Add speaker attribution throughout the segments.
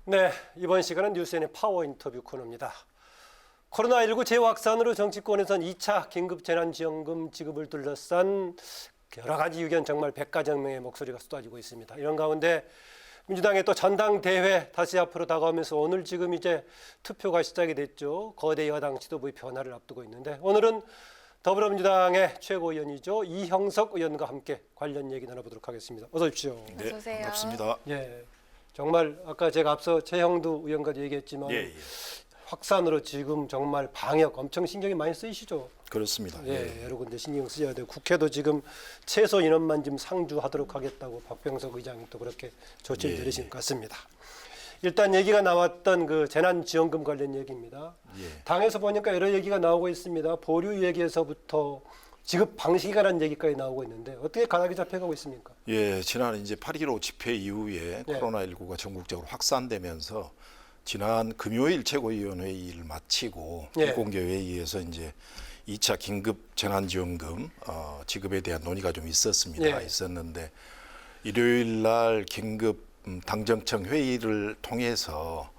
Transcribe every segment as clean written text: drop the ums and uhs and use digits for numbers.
Speaker 1: 네, 이번 시간은 뉴스엔의 파워 인터뷰 코너입니다. 코로나19 재확산으로 정치권에선 2차 긴급재난지원금 지급을 둘러싼 여러 가지 의견, 정말 백가정명의 목소리가 쏟아지고 있습니다. 이런 가운데 민주당의 또 전당대회 다시 앞으로 다가오면서 오늘 지금 이제 투표가 시작이 됐죠. 거대 여당 지도부의 변화를 앞두고 있는데 오늘은 더불어민주당의 최고위원이죠. 이형석 의원과 함께 관련 얘기 나눠보도록 하겠습니다. 어서 오십시오.
Speaker 2: 네,
Speaker 3: 어서 오세요.
Speaker 2: 반갑습니다.
Speaker 1: 예, 정말 아까 제가 앞서 최형두 의원과도 얘기했지만
Speaker 2: 예.
Speaker 1: 확산으로 지금 정말 방역 엄청 신경이 많이 쓰이시죠.
Speaker 2: 그렇습니다.
Speaker 1: 예, 여러 군데 신경 쓰여야 돼요. 국회도 지금 최소 인원만 좀 상주하도록 하겠다고 박병석 의장이 또 그렇게 조치를 내리신 것 같습니다. 일단 얘기가 나왔던 그 재난지원금 관련 얘기입니다. 당에서 보니까 여러 얘기가 나오고 있습니다. 보류 얘기에서부터 지급 방식에 관한 얘기까지 나오고 있는데 어떻게 가닥이 잡혀가고 있습니까?
Speaker 2: 예, 지난 이제 8.15 집회 이후에 코로나19가 전국적으로 확산되면서 지난 금요일 최고위원회의를 마치고 비공개 회의에서 이제 2차 긴급 재난지원금 지급에 대한 논의가 좀 있었습니다. 있었는데 일요일 날 긴급 당정청 회의를 통해서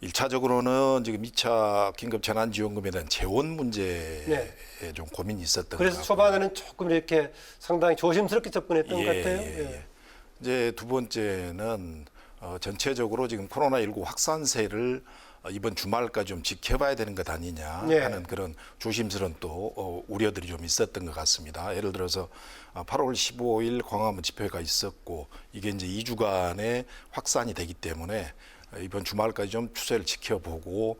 Speaker 2: 1차적으로는 지금 2차 긴급 재난지원금에 대한 재원 문제에 좀 고민이 있었던 것 같고요.
Speaker 1: 그래서 초반에는 조금 이렇게 상당히 조심스럽게 접근했던 것 같아요.
Speaker 2: 이제 두 번째는 전체적으로 지금 코로나19 확산세를 이번 주말까지 좀 지켜봐야 되는 것 아니냐 하는 그런 조심스러운 또 우려들이 좀 있었던 것 같습니다. 예를 들어서 8월 15일 광화문 집회가 있었고 이게 이제 2주간의 확산이 되기 때문에 이번 주말까지 좀 추세를 지켜보고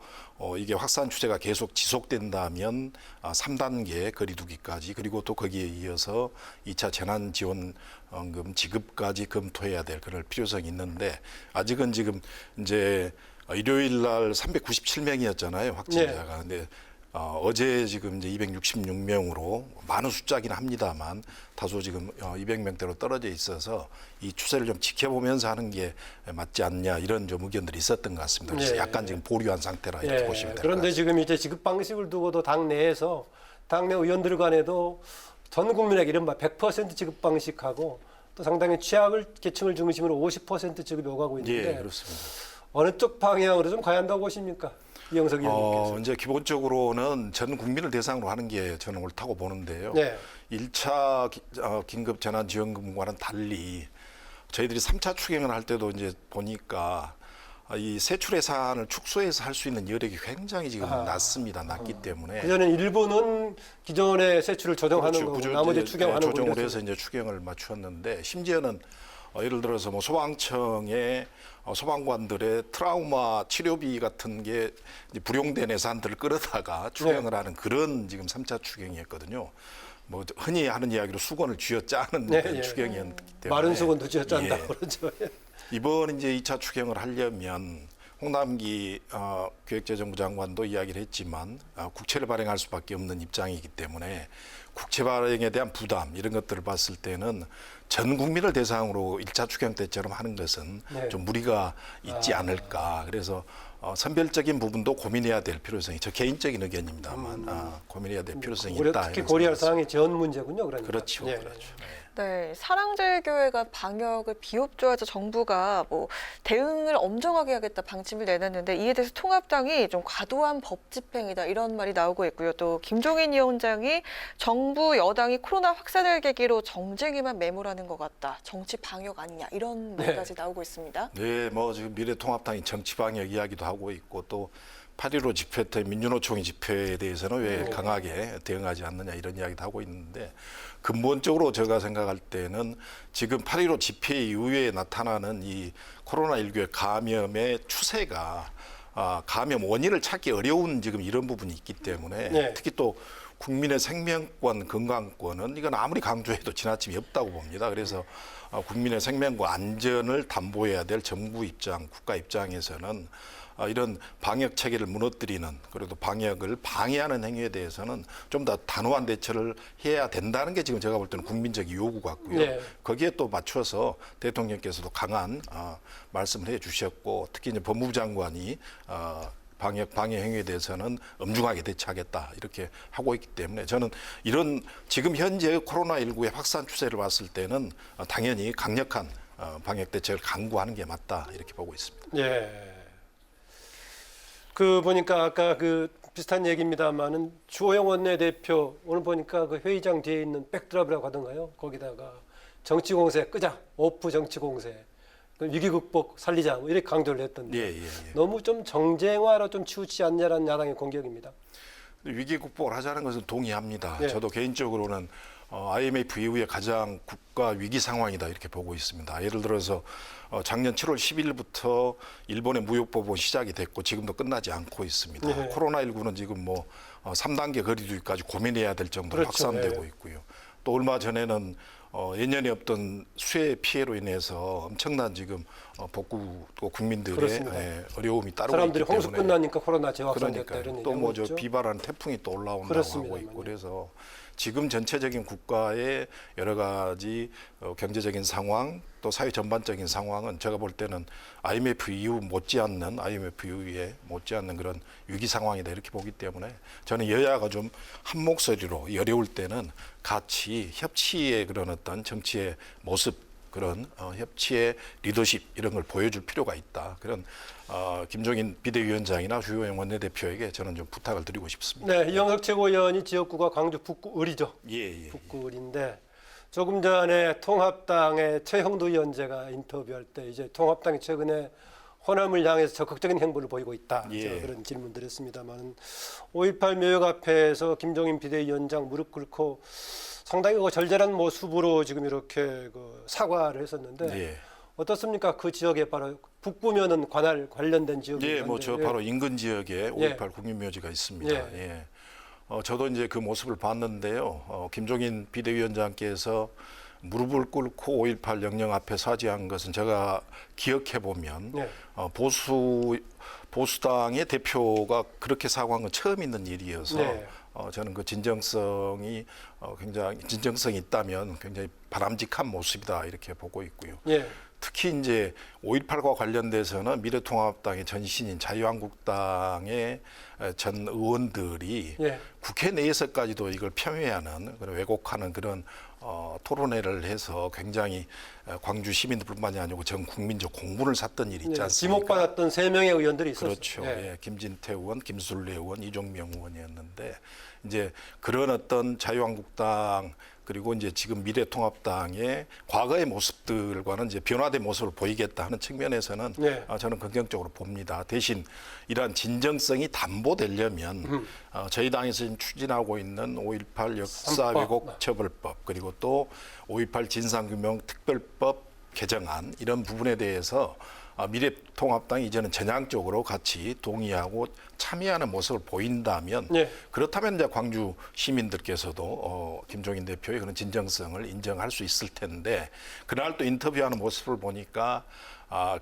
Speaker 2: 이게 확산 추세가 계속 지속된다면 3단계 거리두기까지 그리고 또 거기에 이어서 2차 재난지원금 지급까지 검토해야 될 그럴 필요성이 있는데 아직은 지금 이제 일요일 날 397명이었잖아요, 확진자가. 근데 어제 지금 이제 266명으로 많은 숫자긴 합니다만 다소 지금 200명대로 떨어져 있어서 이 추세를 좀 지켜보면서 하는 게 맞지 않냐 이런 좀 의견들이 있었던 것 같습니다. 그래서 약간 지금 보류한 상태라 이렇게 보시면 될 것 같습니다.
Speaker 1: 그런데 지금 이제 지급 방식을 두고도 당 내에서 당내 의원들 간에도 전 국민에게 이른바 100% 지급 방식하고 또 상당히 취약을 계층을 중심으로 50% 지급이 오가고 있는데
Speaker 2: 그렇습니다.
Speaker 1: 어느 쪽 방향으로 좀 가야 한다고 보십니까? 이형석 의원님께서.
Speaker 2: 이제 기본적으로는 전 국민을 대상으로 하는 게 저는 옳다고 보는데요. 1차 긴급 재난지원금과는 달리 저희들이 3차 추경을 할 때도 이제 보니까 이 세출 예산을 축소해서 할 수 있는 여력이 굉장히 지금 낮기 때문에
Speaker 1: 그전에 일부는 기존의 세출을 조정하는 거고 나머지 추경하는 거고
Speaker 2: 조정을 해서 이제 추경을 맞추었는데 심지어는 예를 들어서 뭐 소방청의 소방관들의 트라우마 치료비 같은 게 이제 불용된 예산들을 끌어다가 추경을 하는 그런 지금 3차 추경이었거든요. 뭐 흔히 하는 이야기로 수건을 쥐어짜는 추경이었기 때문에
Speaker 1: 마른 수건도 쥐어짠다고 그러죠.
Speaker 2: 이번 이제 2차 추경을 하려면 홍남기 기획재정부 장관도 이야기를 했지만 국채를 발행할 수밖에 없는 입장이기 때문에 국채 발행에 대한 부담 이런 것들을 봤을 때는 전 국민을 대상으로 1차 추경 때처럼 하는 것은 좀 무리가 있지 않을까. 그래서 선별적인 부분도 고민해야 될 필요성이 저 개인적인 의견입니다만 고민해야 될 필요성이 있다.
Speaker 1: 특히 고려할 사항이 재원 문제군요. 그러니까.
Speaker 2: 그렇죠.
Speaker 3: 네, 사랑제일교회가 방역을 비협조하자 정부가 뭐 대응을 엄정하게 하겠다 방침을 내놨는데 이에 대해서 통합당이 좀 과도한 법 집행이다 이런 말이 나오고 있고요. 또 김종인 위원장이 정부 여당이 코로나 확산을 계기로 정쟁에만 매몰하는 것 같다. 정치 방역 아니냐 이런 말까지 나오고 있습니다.
Speaker 2: 네, 뭐 지금 미래통합당이 정치 방역 이야기도 하고 있고 또 8.15 집회 때 민주노총의 집회에 대해서는 왜 강하게 대응하지 않느냐 이런 이야기도 하고 있는데 근본적으로 제가 생각할 때는 지금 8.15 집회 이후에 나타나는 이 코로나19의 감염의 추세가 감염 원인을 찾기 어려운 지금 이런 부분이 있기 때문에 특히 또 국민의 생명권, 건강권은 이건 아무리 강조해도 지나침이 없다고 봅니다. 그래서 국민의 생명과 안전을 담보해야 될 정부 입장, 국가 입장에서는 이런 방역 체계를 무너뜨리는 그래도 방역을 방해하는 행위에 대해서는 좀 더 단호한 대처를 해야 된다는 게 지금 제가 볼 때는 국민적 요구 같고요. 거기에 또 맞춰서 대통령께서도 강한 말씀을 해 주셨고 특히 이제 법무부 장관이 방역 방해 행위에 대해서는 엄중하게 대처하겠다 이렇게 하고 있기 때문에 저는 이런 지금 현재 코로나19의 확산 추세를 봤을 때는 당연히 강력한 방역 대책을 강구하는 게 맞다 이렇게 보고 있습니다.
Speaker 1: 예. 그 보니까 아까 그 비슷한 얘기입니다만은 주호영 원내대표 오늘 보니까 그 회의장 뒤에 있는 백드랍이라고 하던가요? 거기다가 정치 공세 끄자, 오프 정치 공세, 위기 극복 살리자 뭐 이렇게 강조를 했던데
Speaker 2: 예.
Speaker 1: 너무 좀 정쟁화로 좀 치우치지 않냐라는 야당의 공격입니다.
Speaker 2: 위기 극복을 하자는 것은 동의합니다.
Speaker 1: 예.
Speaker 2: 저도 개인적으로는 IMF 이후에 가장 국가 위기 상황이다 이렇게 보고 있습니다. 예를 들어서 작년 7월 10일부터 일본의 무역보복 시작이 됐고 지금도 끝나지 않고 있습니다.
Speaker 1: 예.
Speaker 2: 코로나19는 지금 뭐 3단계 거리두기까지 고민해야 될 정도로
Speaker 1: 그렇죠.
Speaker 2: 확산되고
Speaker 1: 예.
Speaker 2: 있고요. 또 얼마 전에는 예년에 없던 수해 피해로 인해서 엄청난 지금 복구 또 국민들의
Speaker 1: 그렇습니다.
Speaker 2: 어려움이 따르고
Speaker 1: 사람들이
Speaker 2: 있기
Speaker 1: 홍수
Speaker 2: 때문에
Speaker 1: 끝나니까 코로나 재확산됐다
Speaker 2: 그러니까
Speaker 1: 이런
Speaker 2: 또
Speaker 1: 얘기가
Speaker 2: 뭐 저
Speaker 1: 있죠.
Speaker 2: 비바라는 태풍이 또 올라온다고
Speaker 1: 그렇습니다만요.
Speaker 2: 하고 있고 그래서 지금 전체적인 국가의 여러 가지 경제적인 상황 또 사회 전반적인 상황은 제가 볼 때는 IMF 이후에 못지않는 그런 위기 상황이다 이렇게 보기 때문에 저는 여야가 좀 한 목소리로 어려울 때는 같이 협치의 그런 어떤 정치의 모습 그런 협치의 리더십 이런 걸 보여줄 필요가 있다. 그런 김종인 비대위원장이나 주호영 원내대표에게 저는 좀 부탁을 드리고 싶습니다.
Speaker 1: 네, 이영석 최고위원이 지역구가 광주 북구을이죠.
Speaker 2: 예.
Speaker 1: 북구을인데 조금 전에 통합당의 최형두 위원재가 인터뷰할 때 이제 통합당이 최근에 호남을 향해서 적극적인 행보를 보이고 있다.
Speaker 2: 예.
Speaker 1: 제가 그런 질문을 했습니다만 5.18 묘역 앞에서 김종인 비대위원장 무릎 꿇고 상당히 그 절절한 모습으로 지금 이렇게 그 사과를 했었는데
Speaker 2: 예.
Speaker 1: 어떻습니까? 그 지역에 바로 북구면은 관련된 지역이
Speaker 2: 예, 뭐 저 바로 인근 지역에 5.18
Speaker 1: 예.
Speaker 2: 국민묘지가 있습니다.
Speaker 1: 예.
Speaker 2: 예. 저도 이제 그 모습을 봤는데요. 김종인 비대위원장께서 무릎을 꿇고 5.18 영령 앞에 사죄한 것은 제가 기억해 보면
Speaker 1: 예.
Speaker 2: 보수당의 대표가 그렇게 사과한 건 처음 있는 일이어서
Speaker 1: 네.
Speaker 2: 저는 그 진정성이 굉장히 진정성이 있다면 굉장히 바람직한 모습이다 이렇게 보고 있고요.
Speaker 1: 예.
Speaker 2: 특히 이제 5.18과 관련돼서는 미래통합당의 전신인 자유한국당의 전 의원들이
Speaker 1: 예.
Speaker 2: 국회 내에서까지도 이걸 폄훼하는 그런 왜곡하는 그런 토론회를 해서 굉장히 광주 시민들뿐만이 아니고 전 국민적 공분을 샀던 일이 있지
Speaker 1: 예.
Speaker 2: 않습니까?
Speaker 1: 지목받았던 3명의 의원들이 있었어요.
Speaker 2: 그렇죠. 예. 김진태 의원, 김술래 의원, 이종명 의원이었는데 이제 그런 어떤 자유한국당 그리고 이제 지금 미래통합당의 과거의 모습들과는 이제 변화된 모습을 보이겠다 하는 측면에서는
Speaker 1: 네.
Speaker 2: 저는 긍정적으로 봅니다. 대신 이러한 진정성이 담보되려면 저희 당에서 지금 추진하고 있는 5.18 역사 왜곡 처벌법 그리고 또 5.18 진상규명 특별법 개정안 이런 부분에 대해서 미래통합당이 이제는 전향적으로 같이 동의하고 참여하는 모습을 보인다면
Speaker 1: 네.
Speaker 2: 그렇다면 이제 광주 시민들께서도 김종인 대표의 그런 진정성을 인정할 수 있을 텐데 그날 또 인터뷰하는 모습을 보니까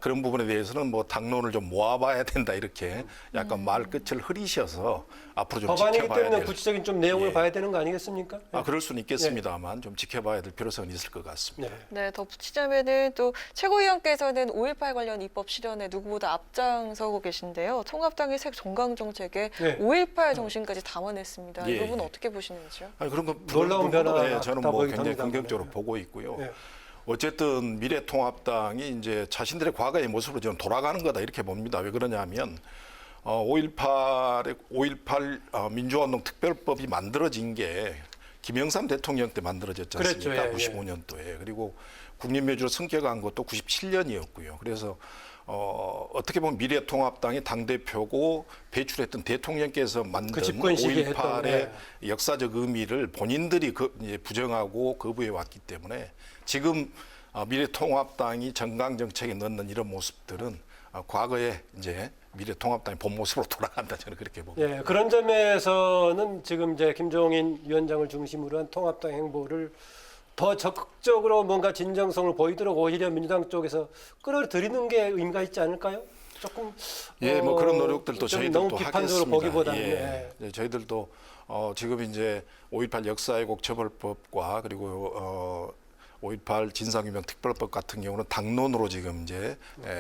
Speaker 2: 그런 부분에 대해서는 뭐 당론을 좀 모아봐야 된다 이렇게 약간 말끝을 흐리셔서 앞으로 좀
Speaker 1: 법안이기
Speaker 2: 지켜봐야
Speaker 1: 때문에
Speaker 2: 될
Speaker 1: 구체적인 좀 내용을
Speaker 2: 예.
Speaker 1: 봐야 되는 거 아니겠습니까?
Speaker 2: 그럴 수는 있겠습니다만 좀 지켜봐야 될 필요성은 있을 것 같습니다.
Speaker 1: 네.
Speaker 3: 네, 덧붙이자면은 또 최고위원께서는 5.18 관련 입법 실현에 누구보다 앞장서고 계신데요. 통합당의 새 정강 정책에
Speaker 1: 네.
Speaker 3: 5.18 정신까지 담아냈습니다. 이
Speaker 2: 예,
Speaker 3: 부분
Speaker 2: 예.
Speaker 3: 어떻게 보시는지요?
Speaker 2: 그런 거
Speaker 1: 놀라운 변화가
Speaker 2: 저는
Speaker 1: 있다
Speaker 2: 뭐
Speaker 1: 보이긴
Speaker 2: 굉장히
Speaker 1: 합니다만.
Speaker 2: 긍정적으로 보고 있고요.
Speaker 1: 네.
Speaker 2: 어쨌든 미래통합당이 이제 자신들의 과거의 모습으로 저는 돌아가는 거다 이렇게 봅니다. 왜 그러냐면 5.18 민주화운동 특별법이 만들어진 게 김영삼 대통령 때 만들어졌지 않습니까?
Speaker 1: 그랬죠. 예, 예.
Speaker 2: 95년도에. 그리고 국립묘지로 승격한 것도 97년이었고요. 그래서 어떻게 보면 미래통합당의 당대표고 배출했던 대통령께서 만든
Speaker 1: 그 집권 시기에 했던,
Speaker 2: 5.18의 역사적 의미를 본인들이 이제 부정하고 거부해 왔기 때문에 지금 미래통합당이 정강 정책에 넣는 이런 모습들은 과거에 이제 미래통합당의 본 모습으로 돌아간다 저는 그렇게 봅니다.
Speaker 1: 예, 그런 점에서는 지금 이제 김종인 위원장을 중심으로 한 통합당 행보를 더 적극적으로 뭔가 진정성을 보이도록 오히려 민주당 쪽에서 끌어들이는 게 의미가 있지 않을까요? 조금
Speaker 2: 예, 뭐 그런 노력들도
Speaker 1: 좀
Speaker 2: 저희들도
Speaker 1: 너무 비판적으로
Speaker 2: 하겠습니다.
Speaker 1: 보기보다는
Speaker 2: 예. 예, 저희들도 지금 이제 5.18 역사왜곡 처벌법과 그리고 5.18 진상규명 특별법 같은 경우는 당론으로 지금 이제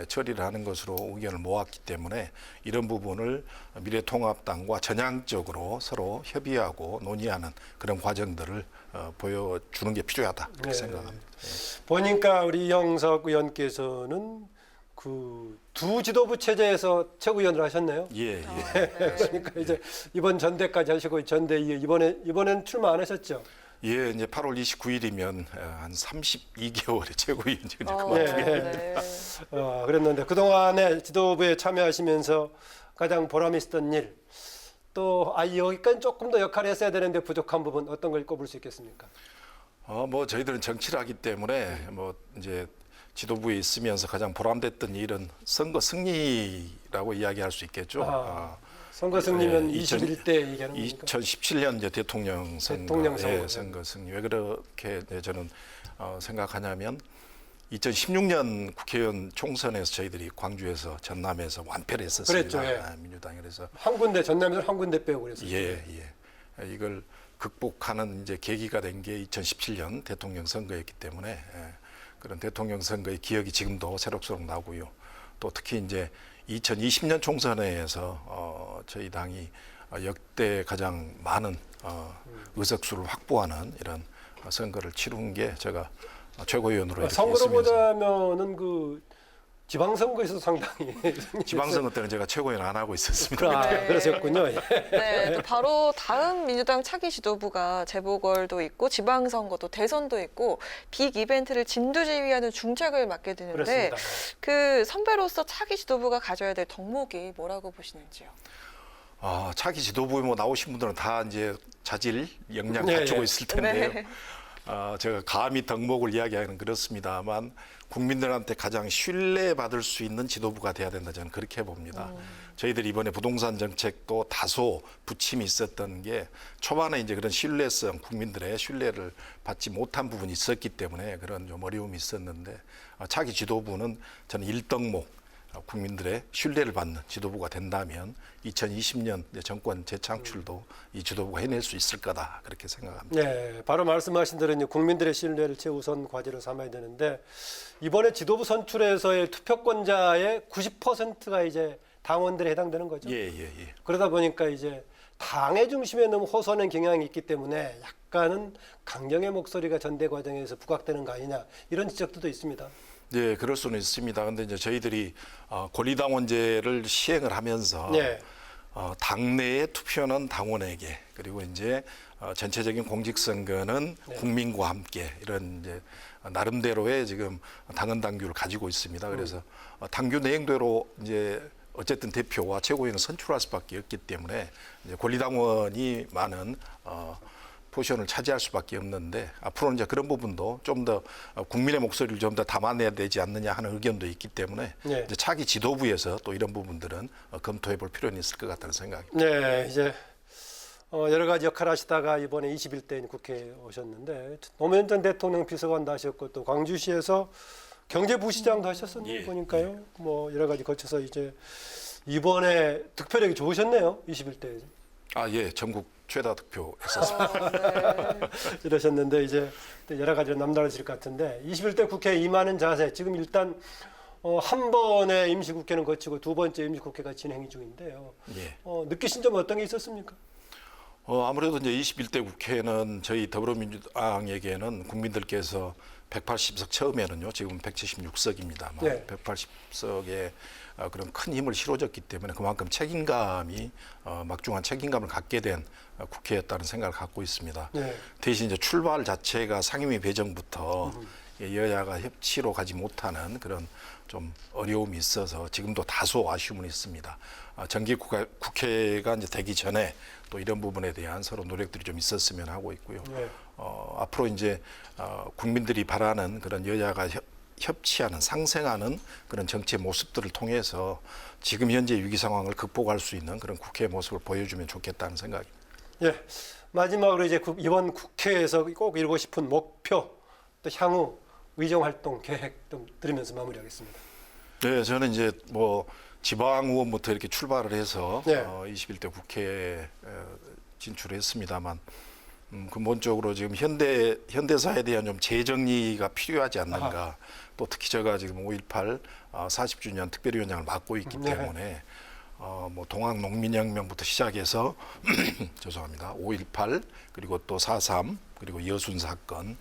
Speaker 2: 처리를 하는 것으로 의견을 모았기 때문에 이런 부분을 미래통합당과 전향적으로 서로 협의하고 논의하는 그런 과정들을 보여주는 게 필요하다 그렇게
Speaker 1: 네.
Speaker 2: 생각합니다.
Speaker 1: 보니까 우리 이영석 의원께서는 그 두 지도부 체제에서 최고위원을 하셨네요.
Speaker 2: 예, 예.
Speaker 3: 네.
Speaker 1: 그러니까 이제 이번 전대까지 하시고 전대 이번엔 출마 안 하셨죠?
Speaker 2: 예, 이제 8월 29일이면 한 32개월의 최고위원직을 이제
Speaker 3: 어,
Speaker 2: 그만두게
Speaker 3: 네.
Speaker 1: 그랬는데 그동안에 지도부에 참여하시면서 가장 보람 있었던 일, 또 여기까지 조금 더 역할을 했어야 되는데 부족한 부분 어떤 걸 꼽을 수 있겠습니까?
Speaker 2: 뭐 저희들은 정치를 하기 때문에 뭐 이제 지도부에 있으면서 가장 보람됐던 일은 선거 승리라고 이야기할 수 있겠죠.
Speaker 1: 선거 승리면
Speaker 2: 예,
Speaker 1: 21대 얘기하는 겁니까?
Speaker 2: 2017년 이제 대통령
Speaker 1: 대통령 선거.
Speaker 2: 선거 승리. 왜 그렇게 저는 생각하냐면 2016년 국회의원 총선에서 저희들이 광주에서 전남에서 완패를 했었습니다.
Speaker 1: 그랬죠, 예.
Speaker 2: 민주당이. 그래서
Speaker 1: 한 군데 전남에서 한 군데 빼고 그랬어요.
Speaker 2: 예. 이걸 극복하는 이제 계기가 된 게 2017년 대통령 선거였기 때문에 그런 대통령 선거의 기억이 지금도 새록새록 나고요. 또 특히 이제 2020년 총선에서 저희 당이 역대 가장 많은 의석수를 확보하는 이런 선거를 치룬 게 제가 최고위원으로 이렇게
Speaker 1: 선거로
Speaker 2: 있으면서
Speaker 1: 보자면은 그 지방선거에서 상당히
Speaker 2: 지방선거 때는 제가 최고위원 안 하고 있었습니다.
Speaker 3: 네.
Speaker 1: 그러셨군요.
Speaker 3: 네, 또 바로 다음 민주당 차기 지도부가 재보궐도 있고 지방선거도 대선도 있고 빅 이벤트를 진두지휘하는 중책을 맡게 되는데
Speaker 1: 그렇습니다.
Speaker 3: 그 선배로서 차기 지도부가 가져야 될 덕목이 뭐라고 보시는지요?
Speaker 2: 차기 지도부에 뭐 나오신 분들은 다 이제 자질 역량
Speaker 1: 네,
Speaker 2: 갖추고
Speaker 1: 네.
Speaker 2: 있을 텐데요.
Speaker 3: 네.
Speaker 2: 제가 감히 덕목을 이야기하기는 그렇습니다만 국민들한테 가장 신뢰받을 수 있는 지도부가 돼야 된다 저는 그렇게 봅니다. 저희들이 이번에 부동산 정책도 다소 부침이 있었던 게 초반에 이제 그런 신뢰성 국민들의 신뢰를 받지 못한 부분이 있었기 때문에 그런 좀 어려움이 있었는데 차기 지도부는 저는 일덕목 국민들의 신뢰를 받는 지도부가 된다면 2020년 정권 재창출도 이 지도부가 해낼 수 있을 거다 그렇게 생각합니다.
Speaker 1: 네, 바로 말씀하신 대로 이제 국민들의 신뢰를 최우선 과제로 삼아야 되는데 이번에 지도부 선출에서의 투표권자의 90%가 이제 당원들에 해당되는 거죠.
Speaker 2: 예.
Speaker 1: 그러다 보니까 이제 당의 중심에 너무 호소하는 경향이 있기 때문에 약간은 강경의 목소리가 전대 과정에서 부각되는 거 아니냐 이런 지적도 있습니다.
Speaker 2: 네, 그럴 수는 있습니다. 그런데 이제 저희들이 권리당원제를 시행을 하면서
Speaker 1: 네.
Speaker 2: 당내의 투표는 당원에게 그리고 이제 전체적인 공직선거는 국민과 함께 이런 이제 나름대로의 지금 당헌 당규를 가지고 있습니다. 그래서 당규 내용대로 이제 어쨌든 대표와 최고위원을 선출할 수밖에 없기 때문에 이제 권리당원이 많은 포지션을 차지할 수밖에 없는데 앞으로는 이제 그런 부분도 좀 더 국민의 목소리를 좀 더 담아내야 되지 않느냐 하는 의견도 있기 때문에
Speaker 1: 네.
Speaker 2: 이제 차기 지도부에서 또 이런 부분들은 검토해 볼 필요는 있을 것 같다는 생각입니다.
Speaker 1: 네, 이제 여러 가지 역할을 하시다가 이번에 21대인 국회에 오셨는데 노무현 전 대통령 비서관도 하셨고 또 광주시에서 경제부시장도 하셨었는데
Speaker 2: 예.
Speaker 1: 보니까요. 뭐 여러 가지 거쳐서 이제 이번에 득표력이 좋으셨네요. 21대.
Speaker 2: 예, 전국 최다 득표했었습니다.
Speaker 1: 이러셨는데 이제 또 여러 가지로 남다르실 것 같은데 21대 국회에 임하는 자세 지금 일단 한 번의 임시국회는 거치고 두 번째 임시국회가 진행 중인데요.
Speaker 2: 예.
Speaker 1: 느끼신 점 어떤 게 있었습니까?
Speaker 2: 아무래도 이제 21대 국회는 저희 더불어민주당에게는 국민들께서 180석 처음에는요, 지금 176석입니다만
Speaker 1: 네.
Speaker 2: 180석에 그런 큰 힘을 실어줬기 때문에 그만큼 책임감이 막중한 책임감을 갖게 된 국회였다는 생각을 갖고 있습니다.
Speaker 1: 네.
Speaker 2: 대신 이제 출발 자체가 상임위 배정부터 여야가 협치로 가지 못하는 그런 좀 어려움이 있어서 지금도 다소 아쉬움은 있습니다. 정기 국회가 이제 되기 전에 또 이런 부분에 대한 서로 노력들이 좀 있었으면 하고 있고요.
Speaker 1: 네.
Speaker 2: 앞으로 이제 국민들이 바라는 그런 여야가 협치하는 상생하는 그런 정치의 모습들을 통해서 지금 현재 위기 상황을 극복할 수 있는 그런 국회의 모습을 보여주면 좋겠다는 생각입니다.
Speaker 1: 예. 마지막으로 이제 이번 국회에서 꼭 이루고 싶은 목표 또 향후 의정 활동 계획 좀 들으면서 마무리하겠습니다.
Speaker 2: 네, 저는 이제 뭐 지방 의원부터 이렇게 출발을 해서
Speaker 1: 네.
Speaker 2: 21대 국회에 진출했습니다만 근본적으로 지금 현대사에 대한 좀 재정리가 필요하지 않는가. 또 특히 제가 지금 5.18 40주년 특별위원장을 맡고 있기
Speaker 1: 네.
Speaker 2: 때문에 뭐 동학농민혁명부터 시작해서 죄송합니다. 5.18 그리고 또 4.3 그리고 여순 사건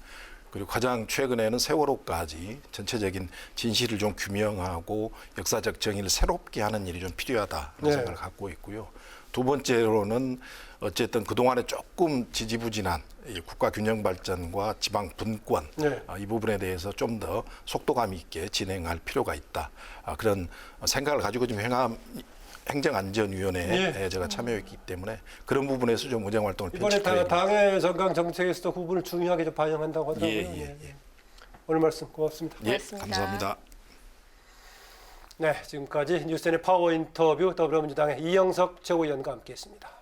Speaker 2: 그리고 가장 최근에는 세월호까지 전체적인 진실을 좀 규명하고 역사적 정의를 새롭게 하는 일이 좀 필요하다 이런
Speaker 1: 네.
Speaker 2: 생각을 갖고 있고요. 두 번째로는 어쨌든 그동안에 조금 지지부진한 이 국가 균형 발전과 지방 분권
Speaker 1: 네.
Speaker 2: 이 부분에 대해서 좀 더 속도감 있게 진행할 필요가 있다. 그런 생각을 가지고 지금 행정안전위원회에
Speaker 1: 네.
Speaker 2: 제가 참여했기 때문에 그런 부분에서 좀 의정 활동을
Speaker 1: 이번에
Speaker 2: 편집해야
Speaker 1: 당의 정강 정책에서도 그 부분을 중요하게 좀 반영한다고 하더라고요.
Speaker 2: 예.
Speaker 1: 오늘 말씀 고맙습니다.
Speaker 2: 예,
Speaker 3: 고맙습니다.
Speaker 2: 감사합니다.
Speaker 1: 네, 지금까지 뉴스엔의 파워 인터뷰 더불어민주당의 이영석 최고위원과 함께했습니다.